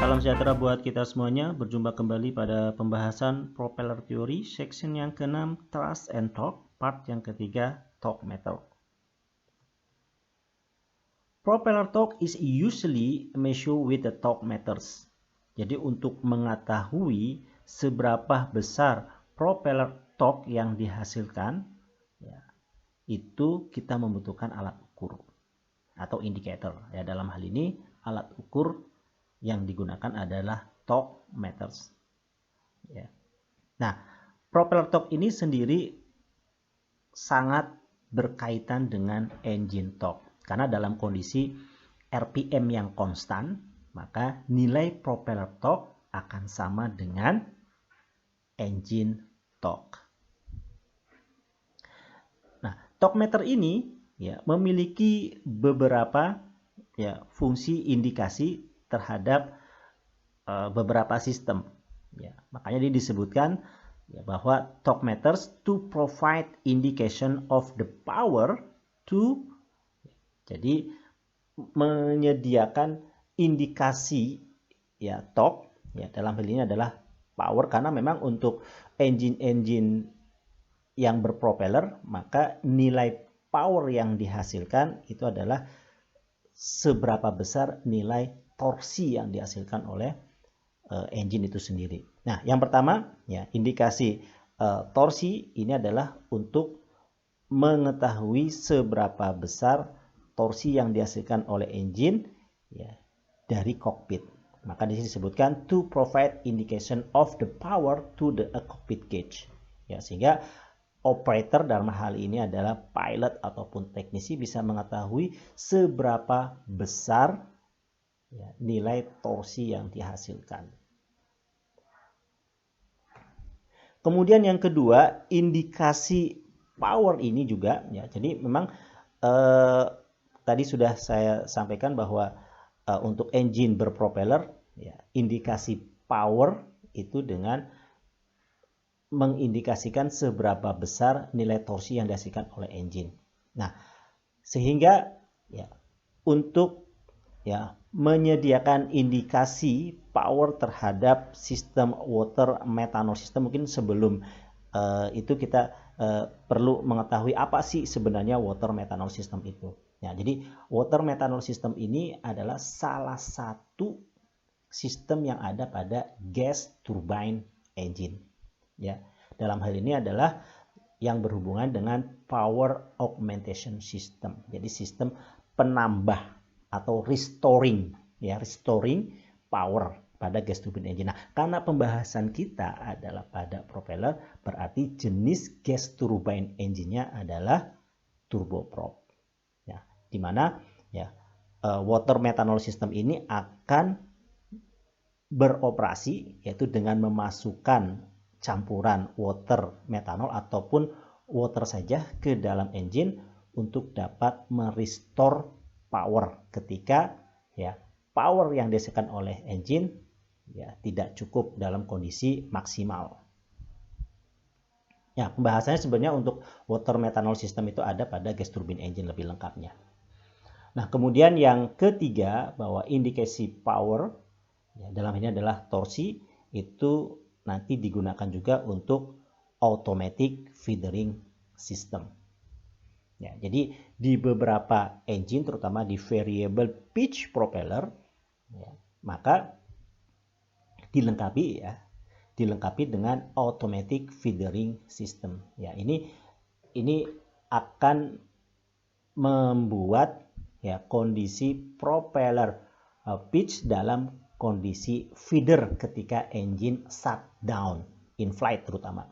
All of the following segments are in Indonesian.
Salam sejahtera buat kita semuanya. Berjumpa kembali pada pembahasan propeller teori section yang ke-6 thrust and torque, part yang ketiga torque meter. Propeller torque is usually measured with the torque meters. Jadi untuk mengetahui seberapa besar propeller torque yang dihasilkan, ya, itu kita membutuhkan alat ukur atau indikator. Ya, dalam hal ini alat ukur yang digunakan adalah torque meters. Ya. Nah, propeller torque ini sendiri sangat berkaitan dengan engine torque. Karena dalam kondisi RPM yang konstan, maka nilai propeller torque akan sama dengan engine torque. Nah, torque meter ini ya memiliki beberapa ya fungsi indikasi terhadap beberapa sistem. Ya, makanya ini disebutkan ya, bahwa torque meters to provide indication of the power to, jadi menyediakan indikasi ya torque ya dalam hal ini adalah power, karena memang untuk engine-engine yang berpropeller maka nilai power yang dihasilkan itu adalah seberapa besar nilai torsi yang dihasilkan oleh engine itu sendiri. Nah, yang pertama ya indikasi torsi ini adalah untuk mengetahui seberapa besar torsi yang dihasilkan oleh engine ya dari kokpit. Maka di sini disebutkan to provide indication of the power to the cockpit gauge. Ya, sehingga operator dalam hal ini adalah pilot ataupun teknisi bisa mengetahui seberapa besar ya, nilai torsi yang dihasilkan. Kemudian yang kedua, indikasi power ini juga ya. Jadi memang tadi sudah saya sampaikan bahwa untuk engine berpropeller ya, indikasi power itu dengan mengindikasikan seberapa besar nilai torsi yang dihasilkan oleh engine. Nah, sehingga ya untuk ya menyediakan indikasi power terhadap sistem water methanol system, mungkin sebelum itu kita perlu mengetahui apa sih sebenarnya water methanol system itu. Ya, jadi water methanol system ini adalah salah satu sistem yang ada pada gas turbine engine. Ya, dalam hal ini adalah yang berhubungan dengan power augmentation system. Jadi sistem penambah atau restoring power pada gas turbine engine. Nah, karena pembahasan kita adalah pada propeller, berarti jenis gas turbine engine-nya adalah turboprop. Ya, di mana ya water methanol system ini akan beroperasi yaitu dengan memasukkan campuran water metanol ataupun water saja ke dalam engine untuk dapat merestore power ketika ya power yang dihasilkan oleh engine ya tidak cukup dalam kondisi maksimal. Ya, pembahasannya sebenarnya untuk water methanol system itu ada pada gas turbine engine lebih lengkapnya. Nah, kemudian yang ketiga bahwa indikasi power ya, dalam ini adalah torsi itu nanti digunakan juga untuk automatic feedering system. Ya, jadi di beberapa engine terutama di variable pitch propeller ya, maka dilengkapi dengan automatic feedering system. Ya, ini akan membuat ya kondisi propeller pitch dalam kondisi feeder ketika engine shutdown in flight terutama.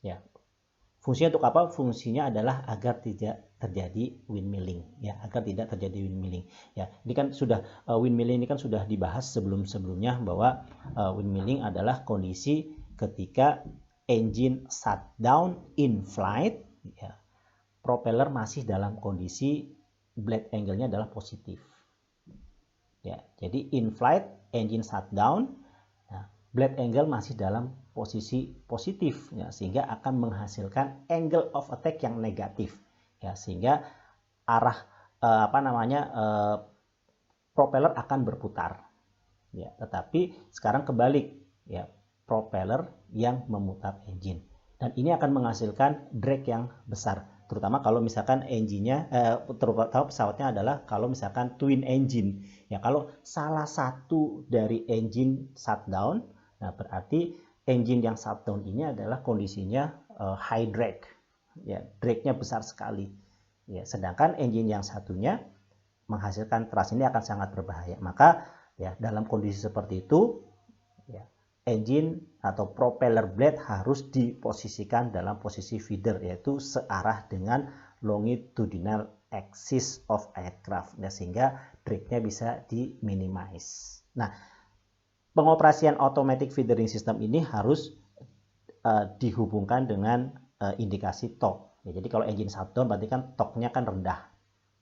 Ya. Fungsinya untuk apa? Fungsinya adalah agar tidak terjadi windmilling ya, agar tidak terjadi windmilling. Ya, ini kan sudah windmilling ini kan sudah dibahas sebelum-sebelumnya bahwa windmilling adalah kondisi ketika engine shutdown in flight ya. Propeller masih dalam kondisi blade angle-nya adalah positif. Ya, jadi in flight engine shutdown, nah, blade angle masih dalam posisi positif, ya, sehingga akan menghasilkan angle of attack yang negatif, ya, sehingga arah propeller akan berputar. ya, tetapi sekarang kebalik, ya, propeller yang memutar engine, dan ini akan menghasilkan drag yang besar, terutama kalau misalkan terutama pesawatnya adalah kalau misalkan twin engine, ya, kalau salah satu dari engine shutdown, nah berarti engine yang shutdown ini adalah kondisinya high drag, ya, dragnya besar sekali, ya, sedangkan engine yang satunya menghasilkan thrust, ini akan sangat berbahaya. Maka ya dalam kondisi seperti itu, ya, engine atau propeller blade harus diposisikan dalam posisi feeder, yaitu searah dengan longitudinal axis of aircraft, ya, sehingga dragnya bisa diminimize. Nah, pengoperasian automatic feedering system ini harus dihubungkan dengan indikasi torque. Ya, jadi kalau engine shutdown berarti kan torque-nya kan rendah,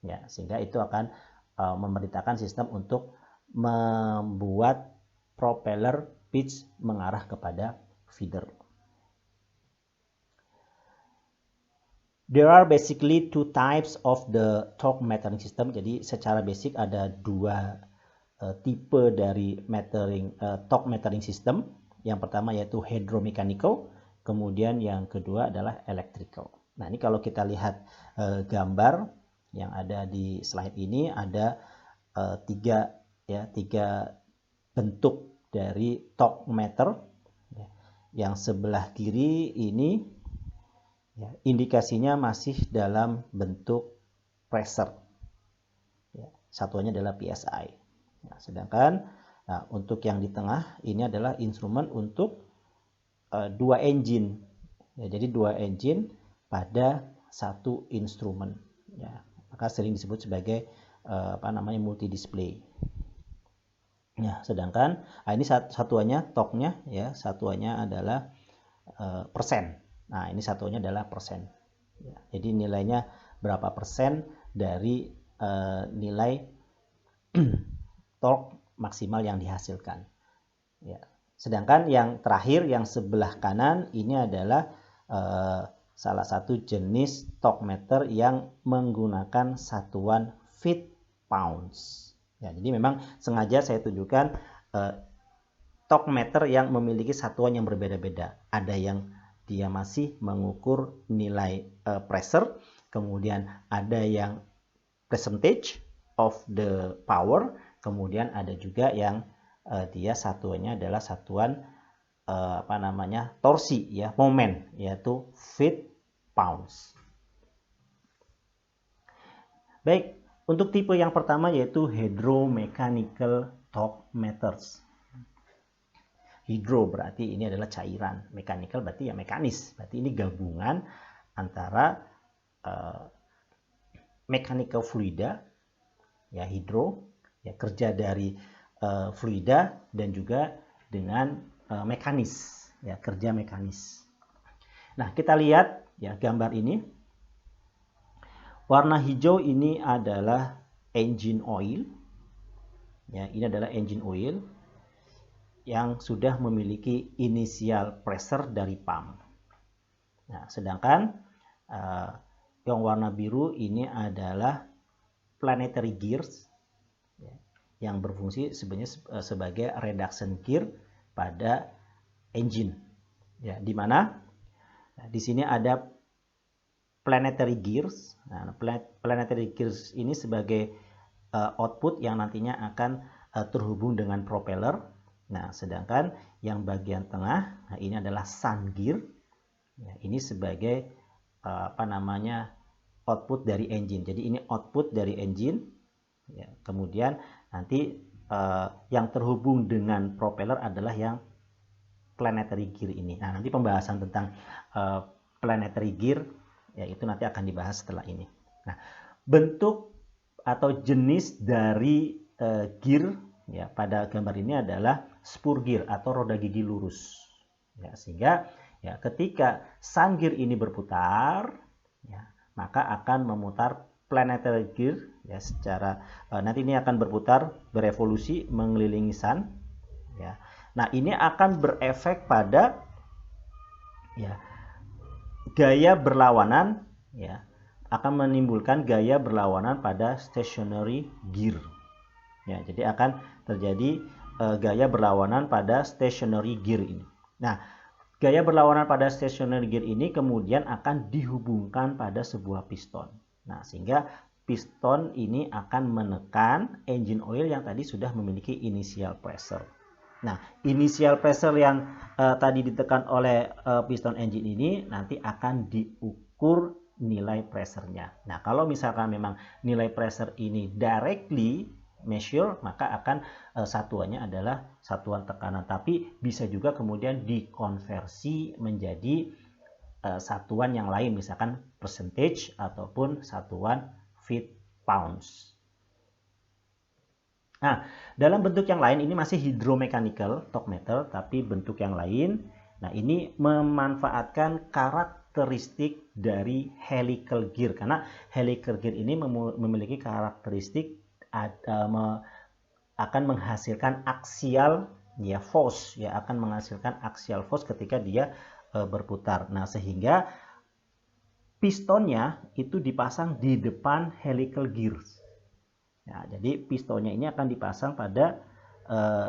ya, sehingga itu akan memerintahkan sistem untuk membuat propeller pitch mengarah kepada feeder. There are basically two types of the torque metering system. Jadi secara basic ada dua tipe dari torque metering system. Yang pertama yaitu hydromechanical, kemudian yang kedua adalah electrical. Nah, ini kalau kita lihat gambar yang ada di slide ini, ada tiga bentuk dari torque meter. Yang sebelah kiri ini, ya, indikasinya masih dalam bentuk pressure, ya, satuannya adalah PSI. Nah, sedangkan untuk yang di tengah ini adalah instrumen untuk dua engine, ya, jadi dua engine pada satu instrumen, ya, maka sering disebut sebagai multi display. Ya, sedangkan ini satuannya torque-nya, ya, satuannya adalah persen. Nah, ini satuannya adalah persen. Ya, jadi nilainya berapa persen dari nilai torque maksimal yang dihasilkan. Ya. Sedangkan yang terakhir, yang sebelah kanan, ini adalah salah satu jenis torque meter yang menggunakan satuan feet pounds. Ya, jadi memang sengaja saya tunjukkan torque meter yang memiliki satuan yang berbeda-beda. Ada yang dia masih mengukur nilai pressure, kemudian ada yang percentage of the power, kemudian ada juga yang dia satuannya adalah satuan torsi, ya, momen, yaitu feet pounds. Baik, untuk tipe yang pertama yaitu hydromechanical torque meters. Hydro berarti ini adalah cairan, mechanical berarti ya mekanis, berarti ini gabungan antara mechanical fluida, ya, hidro, ya, kerja dari fluida, dan juga dengan mekanis, ya, kerja mekanis. Nah, kita lihat, ya, gambar ini. Warna hijau ini adalah engine oil, ya, ini adalah engine oil yang sudah memiliki initial pressure dari pump. Nah, sedangkan yang warna biru ini adalah planetary gears, ya, yang berfungsi sebenarnya sebagai reduction gear pada engine, ya, di mana di sini ada planetary gears. Nah, planetary gears ini sebagai output yang nantinya akan terhubung dengan propeller. Nah, sedangkan yang bagian tengah, nah, ini adalah sun gear. Ya, ini sebagai output dari engine. Jadi ini output dari engine. Ya, kemudian nanti yang terhubung dengan propeller adalah yang planetary gear ini. Nah, nanti pembahasan tentang planetary gear, ya, itu nanti akan dibahas setelah ini. Nah, bentuk atau jenis dari gear, ya, pada gambar ini adalah spur gear atau roda gigi lurus. Ya, sehingga, ya, ketika sun gear ini berputar, ya, maka akan memutar planetary gear, ya, secara nanti ini akan berputar berevolusi mengelilingi sun, ya. Nah, ini akan berefek pada, ya, gaya berlawanan, ya, akan menimbulkan gaya berlawanan pada stationary gear. Ya, jadi akan terjadi gaya berlawanan pada stationary gear ini. Nah, gaya berlawanan pada stationary gear ini kemudian akan dihubungkan pada sebuah piston. Nah, sehingga piston ini akan menekan engine oil yang tadi sudah memiliki initial pressure. Nah, initial pressure yang tadi ditekan oleh piston engine ini nanti akan diukur nilai pressure-nya. Nah, kalau misalkan memang nilai pressure ini directly measure, maka akan satuannya adalah satuan tekanan, tapi bisa juga kemudian dikonversi menjadi satuan yang lain, misalkan percentage ataupun satuan feet pounds. Nah, dalam bentuk yang lain, ini masih hydromechanical torque meter, tapi bentuk yang lain. Nah, ini memanfaatkan karakteristik dari helical gear, karena helical gear ini memiliki karakteristik akan menghasilkan axial force, akan menghasilkan axial force ketika dia berputar. Nah, sehingga pistonnya itu dipasang di depan helical gears. Ya, jadi pistonnya ini akan dipasang pada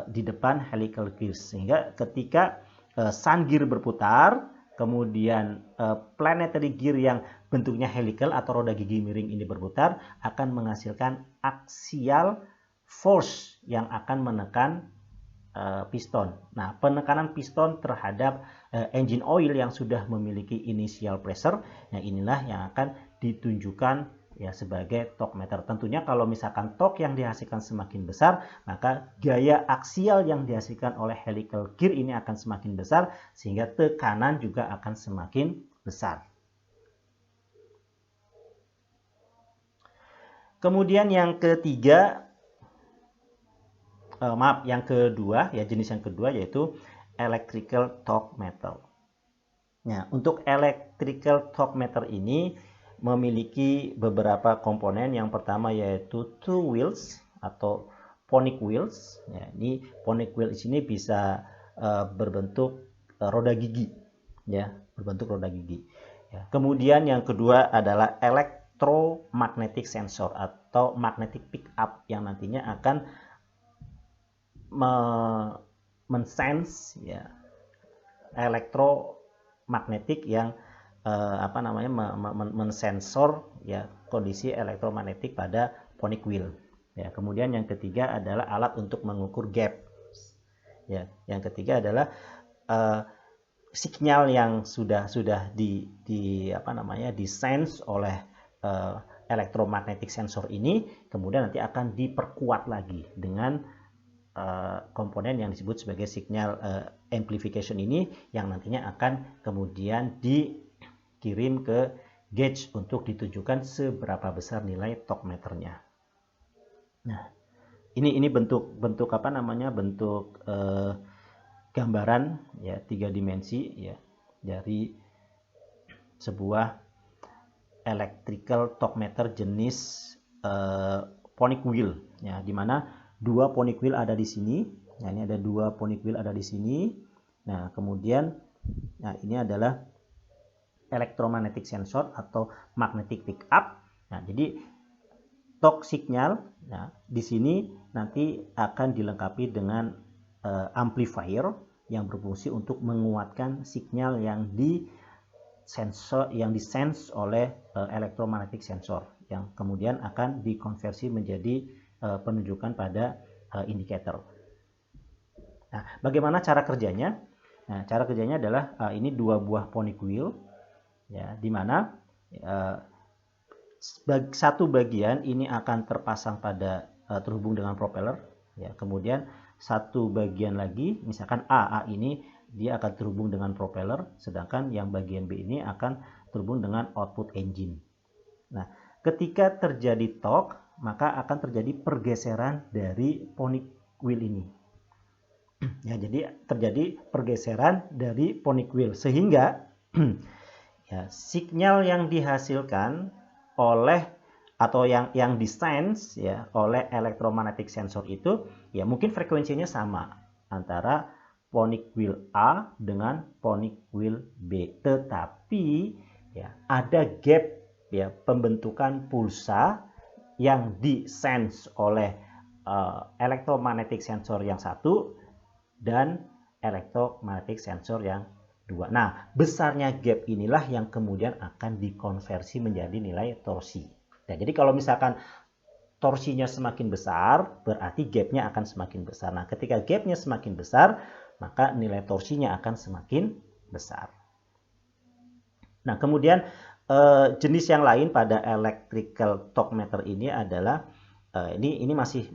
di depan helical gears, sehingga ketika sun gear berputar, kemudian planetary gear yang bentuknya helical atau roda gigi miring ini berputar, akan menghasilkan axial force yang akan menekan piston. Nah, penekanan piston terhadap engine oil yang sudah memiliki initial pressure, nah inilah yang akan ditunjukkan sebagai torque meter. Tentunya kalau misalkan torque yang dihasilkan semakin besar, maka gaya aksial yang dihasilkan oleh helical gear ini akan semakin besar, sehingga tekanan juga akan semakin besar. Kemudian yang ketiga, yang kedua, jenis yang kedua yaitu electrical torque meter. Nah, untuk electrical torque meter ini memiliki beberapa komponen. Yang pertama yaitu two wheels atau ponic wheels. Ya, ini ponic wheels ini bisa berbentuk roda gigi, berbentuk roda gigi. Ya. Kemudian yang kedua adalah electromagnetic sensor atau magnetic pickup yang nantinya akan mensense elektromagnetik yang mensensor kondisi elektromagnetik pada ponic wheel. Kemudian yang ketiga adalah alat untuk mengukur gap. Yang ketiga adalah sinyal yang sudah disense oleh elektromagnetic sensor ini, kemudian nanti akan diperkuat lagi dengan komponen yang disebut sebagai signal amplification ini, yang nantinya akan kemudian dikirim ke gauge untuk ditunjukkan seberapa besar nilai torque meternya. Nah, ini bentuk bentuk gambaran tiga dimensi dari sebuah electrical torque meter jenis ponic wheel, di mana dua ponic wheel ada di sini. Nah, ini ada dua ponic wheel ada di sini. Nah, kemudian ini adalah electromagnetic sensor atau magnetic pickup. Nah, jadi torque signal di sini nanti akan dilengkapi dengan amplifier yang berfungsi untuk menguatkan signal yang disense oleh electromagnetic sensor, yang kemudian akan dikonversi menjadi penunjukan pada indikator. Nah, bagaimana cara kerjanya? Nah, cara kerjanya adalah ini dua buah ponic wheel, di mana satu bagian ini akan terpasang pada terhubung dengan propeller, kemudian satu bagian lagi, misalkan A ini dia akan terhubung dengan propeller, sedangkan yang bagian B ini akan terhubung dengan output engine. Nah, ketika terjadi torque, maka akan terjadi pergeseran dari ponic wheel ini. Jadi terjadi pergeseran dari ponic wheel, sehingga sinyal yang dihasilkan oleh atau yang disense oleh electromagnetic sensor itu mungkin frekuensinya sama antara ponic wheel A dengan ponic wheel B, tetapi ada gap pembentukan pulsa yang disense oleh electromagnetic sensor yang satu dan electromagnetic sensor yang dua. Nah, besarnya gap inilah yang kemudian akan dikonversi menjadi nilai torsi. Nah, jadi kalau misalkan torsinya semakin besar, berarti gapnya akan semakin besar. Nah, ketika gapnya semakin besar, maka nilai torsinya akan semakin besar. Nah, kemudian jenis yang lain pada electrical torque meter ini adalah ini masih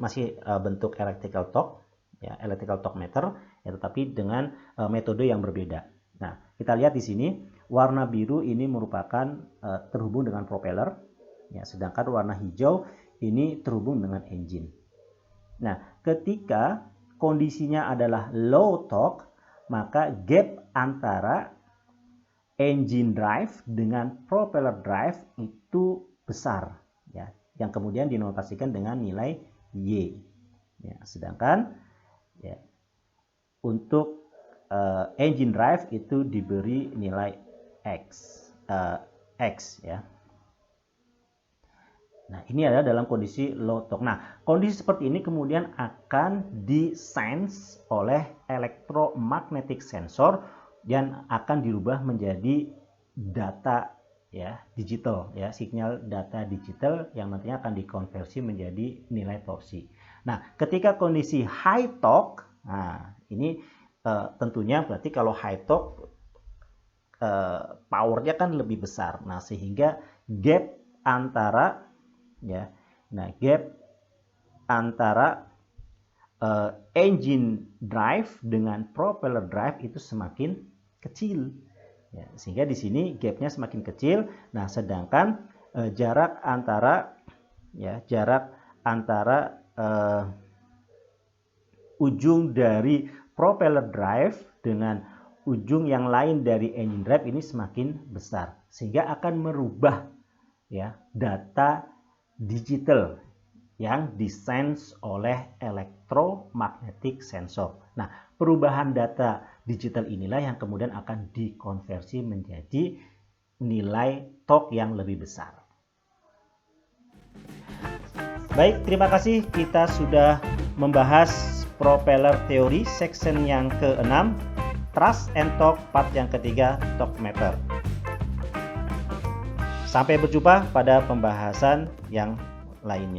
bentuk electrical torque, ya, electrical torque meter, ya, tetapi dengan metode yang berbeda. Nah, kita lihat di sini warna biru ini merupakan terhubung dengan propeller, ya, sedangkan warna hijau ini terhubung dengan engine. Nah, ketika kondisinya adalah low torque, maka gap antara engine drive dengan propeller drive itu besar, ya, yang kemudian dinotasikan dengan nilai Y. Ya, sedangkan ya, untuk engine drive itu diberi nilai X, ya. Nah, ini adalah dalam kondisi low torque. Nah, kondisi seperti ini kemudian akan disense oleh electromagnetic sensor dan akan dirubah menjadi data, ya, digital, ya, sinyal data digital yang nantinya akan dikonversi menjadi nilai torsi. Nah, ketika kondisi high torque, nah ini tentunya berarti kalau high torque powernya kan lebih besar. Nah, sehingga gap antara, ya, nah gap antara engine drive dengan propeller drive itu semakin kecil, ya, sehingga di sini gapnya semakin kecil. Nah, sedangkan jarak antara ujung dari propeller drive dengan ujung yang lain dari engine drive ini semakin besar, sehingga akan merubah, ya, data digital yang disense oleh electromagnetic sensor. Nah, perubahan data digital inilah yang kemudian akan dikonversi menjadi nilai torque yang lebih besar. Baik, terima kasih. Kita sudah membahas propeller teori section yang ke-6, thrust and torque part yang ketiga, torque meter. Sampai berjumpa pada pembahasan yang lainnya.